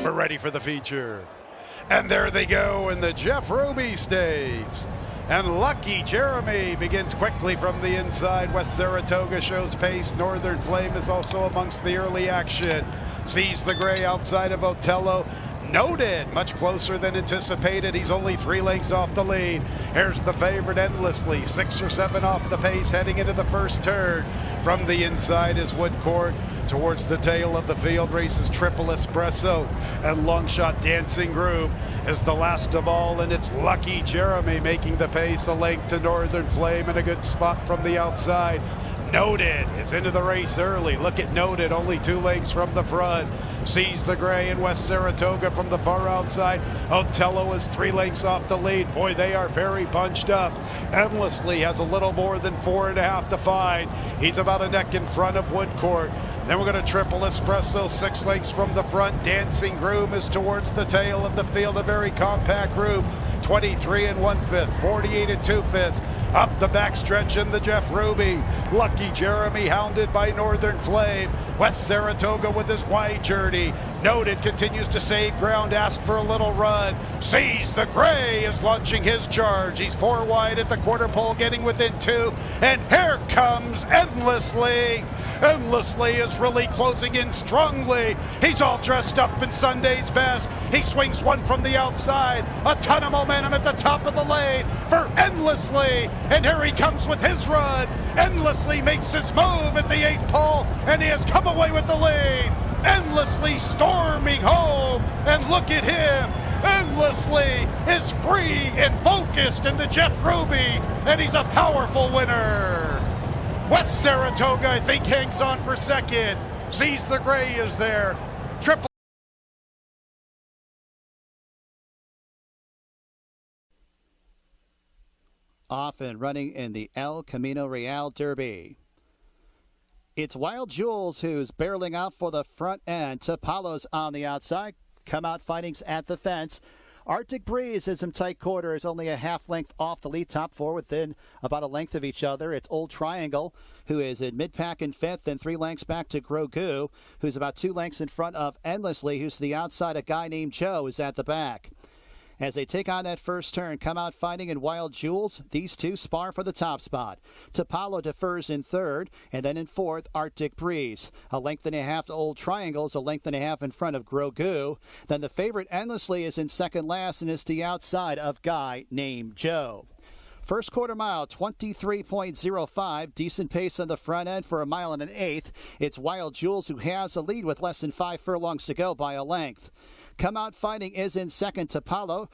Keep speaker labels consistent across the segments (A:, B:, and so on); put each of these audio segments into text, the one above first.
A: We're ready for the feature. And there they go in the Jeff Ruby Stakes. And Lucky Jeremy begins quickly from the inside. West Saratoga shows pace. Northern Flame is also amongst the early action. Sees the gray outside of Otello. Noted, much closer than anticipated. He's only 3 lengths off the lead. Here's the favorite Endlessly, 6 or 7 off the pace heading into the first turn. From the inside is Woodcourt. Towards the tail of the field races Triple Espresso, and Longshot Dancing Groove is the last of all, and it's Lucky Jeremy making the pace, a length to Northern Flame, and a good spot from the outside. Noted is into the race early. Look at Noted, only 2 lengths from the front. Sees the gray in West Saratoga from the far outside. Otello is 3 lengths off the lead. Boy, they are very bunched up. Endlessly has a little more than 4.5 to find. He's about a neck in front of Woodcourt. Then we're going to Triple Espresso, 6 lengths from the front. Dancing Groove is towards the tail of the field, a very compact group. 23 1/5, 48 2/5. Up the backstretch in the Jeff Ruby. Lucky Jeremy hounded by Northern Flame. West Saratoga with his wide journey. Noted continues to save ground, ask for a little run. Sees the gray is launching his charge. He's 4 wide at the quarter pole, getting within 2. And here comes Endlessly. Endlessly is really closing in strongly. He's all dressed up in Sunday's best. He swings one from the outside. A ton of momentum at the top of the lane for Endlessly. And here he comes with his run. Endlessly makes his move at the 8th pole, and he has come away with the lead. Endlessly storming home, and look at him. Endlessly is free and focused in the Jeff Ruby, and he's a powerful winner. West Saratoga, I think, hangs on for second. Sees the gray is there. Triple.
B: Often running in the El Camino Real Derby. It's Wild Jules who's barreling out for the front end. Tapalo's on the outside. Come out fightings at the fence. Arctic Breeze is in tight quarters, only a half length off the lead. Top 4 within about a length of each other. It's Old Triangle, who is in mid-pack in 5th, and 3 lengths back to Grogu, who's about 2 lengths in front of Endlessly, who's to the outside. A guy named Joe is at the back. As they take on that first turn, Come Out Fighting and Wild Jules, these two spar for the top spot. Tapalo defers in 3rd, and then in 4th, Arctic Breeze. A length and a half to Old Triangles, a length and a half in front of Grogu. Then the favorite Endlessly is in 2nd last and is to the outside of Guy Named Joe. First quarter mile, 23.05. Decent pace on the front end for 1 1/8 miles. It's Wild Jules who has a lead with less than 5 furlongs to go by a length. Come Out Fighting is in 2nd. Tapalo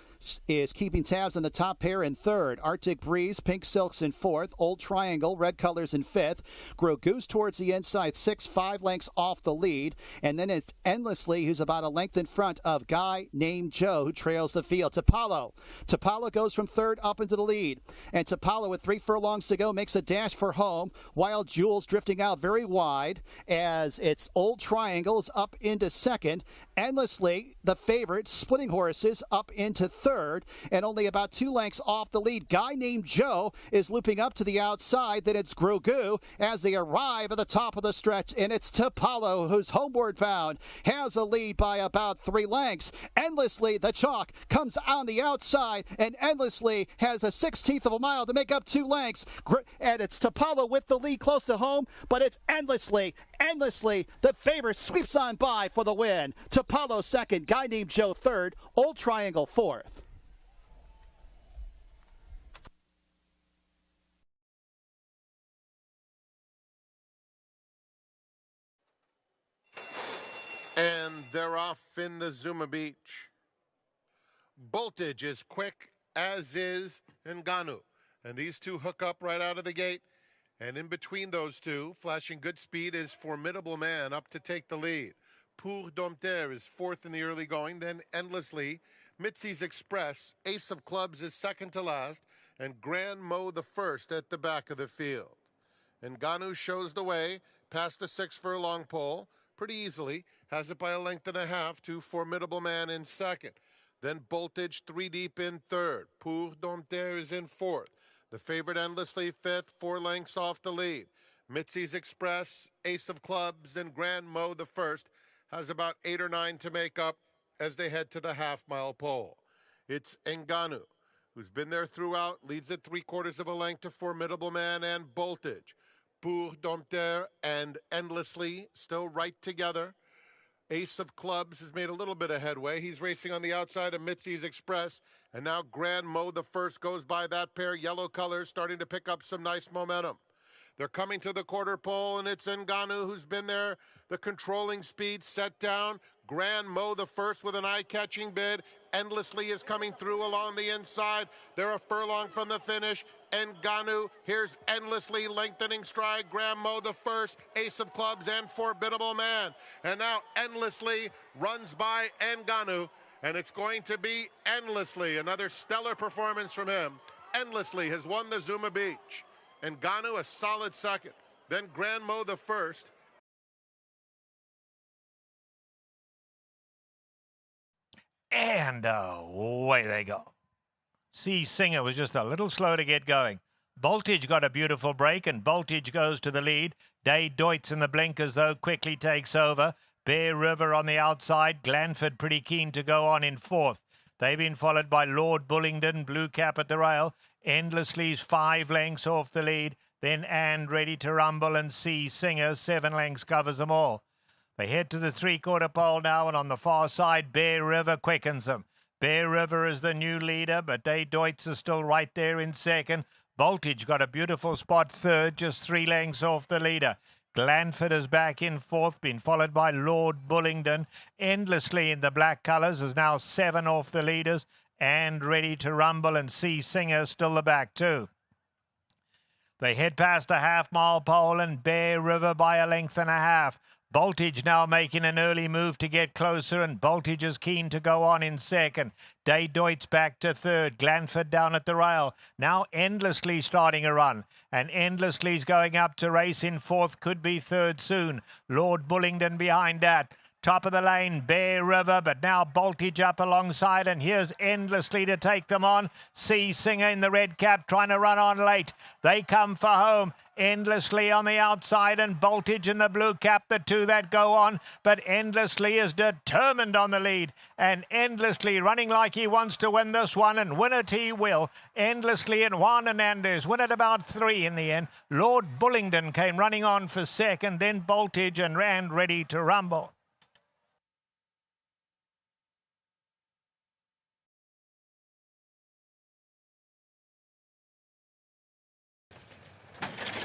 B: is keeping tabs on the top pair in 3rd. Arctic Breeze, Pink Silks in 4th. Old Triangle, Red Colors in 5th. Grogu's towards the inside, 5 lengths off the lead. And then it's Endlessly, who's about a length in front of Guy Named Joe, who trails the field. Tapalo goes from 3rd up into the lead. And Tapalo, with 3 furlongs to go, makes a dash for home. Wild Jules drifting out very wide as it's Old Triangles up into 2nd. Endlessly, the favorite, splitting horses up into 3rd, and only about 2 lengths off the lead. Guy Named Joe is looping up to the outside. Then it's Grogu as they arrive at the top of the stretch, and it's Tapalo, who's homeward bound, has a lead by about 3 lengths. Endlessly, the chalk comes on the outside, and Endlessly has a 1/16 of a mile to make up 2 lengths. And it's Tapalo with the lead close to home, but it's Endlessly. Endlessly, the favorite, sweeps on by for the win. Tapalo 2nd, Guy Named Joe 3rd, Old Triangle 4th.
C: And they're off in the Zuma Beach. Voltage is quick, as is Ngannou. And these two hook up right out of the gate. And in between those two, flashing good speed, is Formidable Man up to take the lead. Pour Dompter is 4th in the early going, then Endlessly. Mitzi's Express, Ace of Clubs is 2nd to last, and Grand Mo the 1st at the back of the field. Ngannou shows the way past the 6 furlong pole pretty easily, has it by a length and a half to Formidable Man in 2nd. Then Voltage 3 deep in 3rd. Pour Dompter is in 4th. The favorite Endlessly 5th, 4 lengths off the lead. Mitzi's Express, Ace of Clubs, and Grand Mo the 1st has about 8 or 9 to make up as they head to the half-mile pole. It's Ngannou, who's been there throughout, leads at 3/4 of a length to Formidable Man and Voltage. Pour Dompteur and Endlessly still right together. Ace of Clubs has made a little bit of headway. He's racing on the outside of Mitzi's Express. And now Grand Mo the first goes by that pair. Yellow colors starting to pick up some nice momentum. They're coming to the quarter pole, and it's Ngannou who's been there. The controlling speed set down. Grand Mo the first with an eye-catching bid. Endlessly is coming through along the inside. They're a furlong from the finish. Ngannou, here's Endlessly lengthening stride. Grand Mo the first, Ace of Clubs and Formidable Man. And now Endlessly runs by Ngannou, and it's going to be Endlessly. Another stellar performance from him. Endlessly has won the Zuma Beach. Ngannou a solid second. Then Grand Mo the first.
D: And away they go. C. Singer was just a little slow to get going. Voltage got a beautiful break, and Voltage goes to the lead. Day Deutz in the blinkers, though, quickly takes over. Bear River on the outside. Glanford pretty keen to go on in fourth. They've been followed by Lord Bullingdon, Blue Cap at the rail. Endlessly's 5 lengths off the lead. Then And Ready to Rumble and C. Singer, 7 lengths covers them all. They head to the 3/4 pole now, and on the far side, Bear River quickens them. Bear River is the new leader, but Day Deutz is still right there in second. Voltage got a beautiful spot third, just 3 lengths off the leader. Glanford is back in fourth, been followed by Lord Bullingdon. Endlessly in the black colours is now 7 off the leaders. And Ready to Rumble and C. Singer still the back too. They head past the half-mile pole, and Bear River by a length and a half. Voltage now making an early move to get closer, and Voltage is keen to go on in second. Day Deutz back to third. Glanford down at the rail. Now Endlessly starting a run, and Endlessly's going up to race in fourth, could be third soon. Lord Bullingdon behind that. Top of the lane, Bear River, but now Voltage up alongside, and here's Endlessly to take them on. C. Singer in the red cap trying to run on late. They come for home. Endlessly on the outside, and Voltage in the blue cap, the two that go on. But Endlessly is determined on the lead, and Endlessly running like he wants to win this one, and win it he will. Endlessly and Juan Hernandez win it about 3 in the end. Lord Bullingdon came running on for second, then Voltage and Ready to Rumble.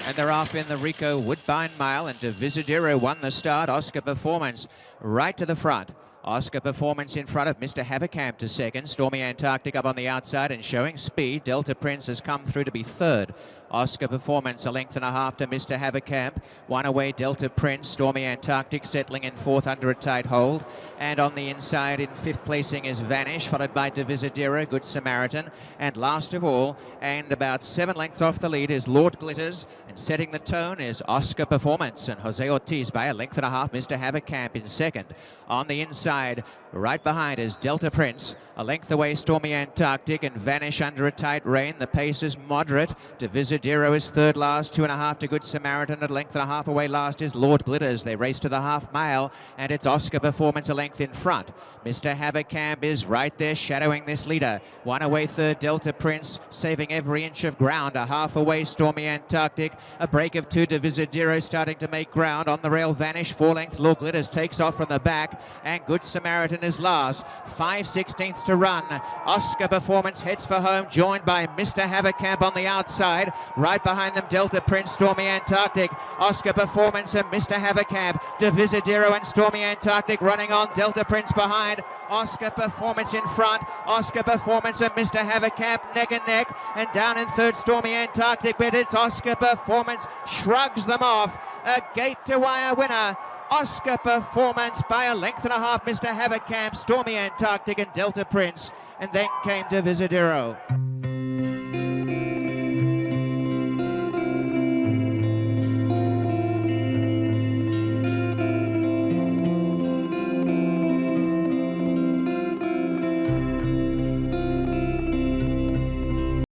E: And they're off in the Rico Woodbine Mile, and Divisadero won the start. Oscar Performance right to the front. Oscar Performance in front of Mr. Haverkamp to second. Stormy Antarctic up on the outside and showing speed. Delta Prince has come through to be third. Oscar Performance a length and a half to Mr. Haverkamp. One away Delta Prince. Stormy Antarctic settling in fourth under a tight hold. And on the inside in fifth placing is Vanish, followed by Divisadero, Good Samaritan. And last of all, and about 7 lengths off the lead, is Lord Glitters. And setting the tone is Oscar Performance. And Jose Ortiz by a length and a half, Mr. Haverkamp in second. On the inside, right behind is Delta Prince. A length away Stormy Antarctic, and Vanish under a tight rein. The pace is moderate. Divisadero is third last, 2.5 to Good Samaritan. At length and a half away last is Lord Glitters. They race to the half mile, and it's Oscar Performance a length in front. Mr. Haverkamp is right there shadowing this leader. One away third, Delta Prince, saving every inch of ground. A half away Stormy Antarctic. A break of 2, Divisadero starting to make ground. On the rail, Vanish, 4 lengths. Lord Glitters takes off from the back, and Good Samaritan is last. 5/16 to run. Oscar Performance heads for home, joined by Mr. Haverkamp on the outside. Right behind them, Delta Prince, Stormy Antarctic. Oscar Performance and Mr. Haverkamp. Divisadero and Stormy Antarctic running on. Delta Prince behind. Oscar Performance in front. Oscar Performance and Mr. Haverkamp neck and neck. And down in third, Stormy Antarctic. But it's Oscar Performance shrugs them off. A gate-to-wire winner. Oscar Performance by a length and a half, Mr. Haverkamp, Stormy Antarctic and Delta Prince. And then came Divisadero.